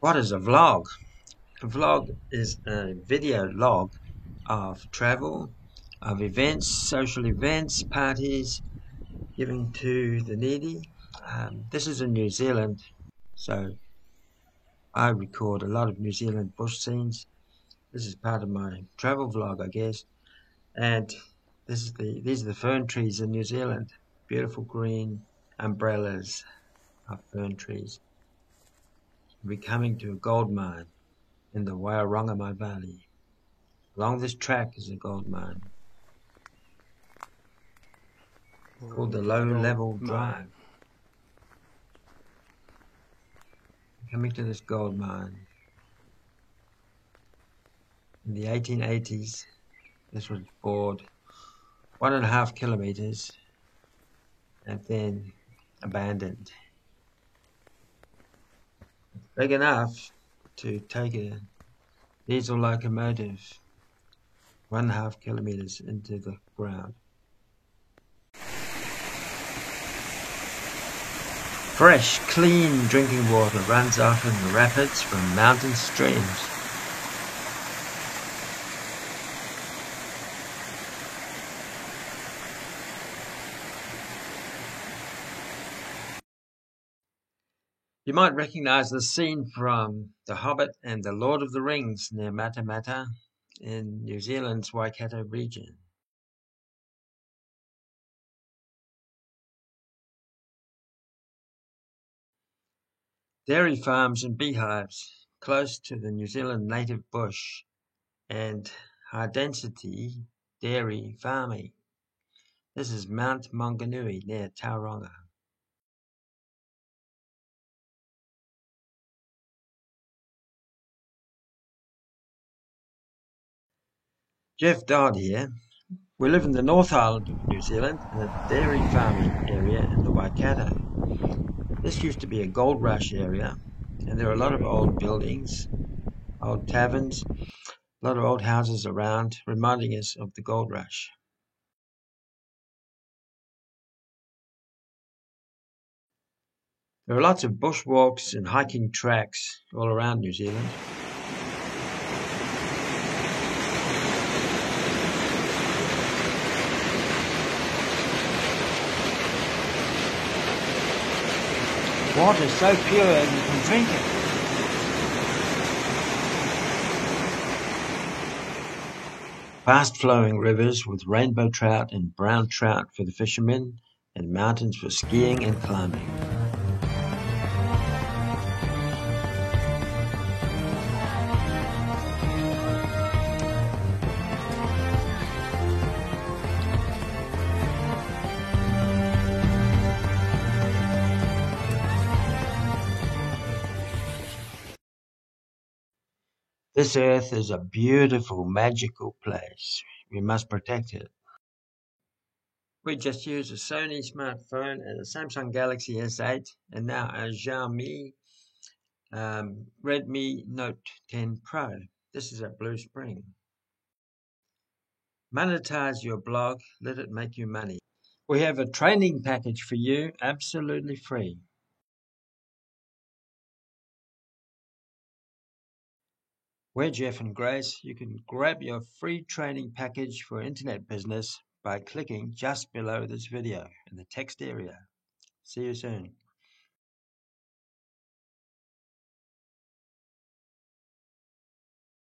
What is a vlog? A vlog is a video log of travel, of events, social events, parties, giving to the needy. This is in New Zealand, so I record a lot of New Zealand bush scenes. This is part of my travel vlog, I guess. And these are the fern trees in New Zealand. Beautiful green umbrellas of fern trees. We're coming to a gold mine in the Wairarongomai Valley. Along this track is a gold mine called the Low Level Drive. Coming to this gold mine. In the 1880s, this was bored 1.5 kilometers and then abandoned. It's big enough to take a diesel locomotive 1.5 kilometers into the ground. Fresh, clean drinking water runs off in the rapids from mountain streams. You might recognize the scene from The Hobbit and The Lord of the Rings near Matamata in New Zealand's Waikato region. Dairy farms and beehives close to the New Zealand native bush and high-density dairy farming. This is Mount Maunganui near Tauranga. Jeff Dodd here. We live in the North Island of New Zealand in a dairy farming area in the Waikato. This used to be a gold rush area, and there are a lot of old buildings, old taverns, a lot of old houses around, reminding us of the gold rush. There are lots of bushwalks and hiking tracks all around New Zealand. Water is so pure you can drink it. Fast-flowing rivers with rainbow trout and brown trout for the fishermen, and mountains for skiing and climbing. This earth is a beautiful, magical place. We must protect it. We just use a Sony smartphone and a Samsung Galaxy S8 and now a Xiaomi Redmi Note 10 Pro. This is at Blue Spring. Monetize your blog, let it make you money. We have a training package for you, absolutely free. We're Jeff and Grace. You can grab your free training package for internet business by clicking just below this video in the text area. See you soon.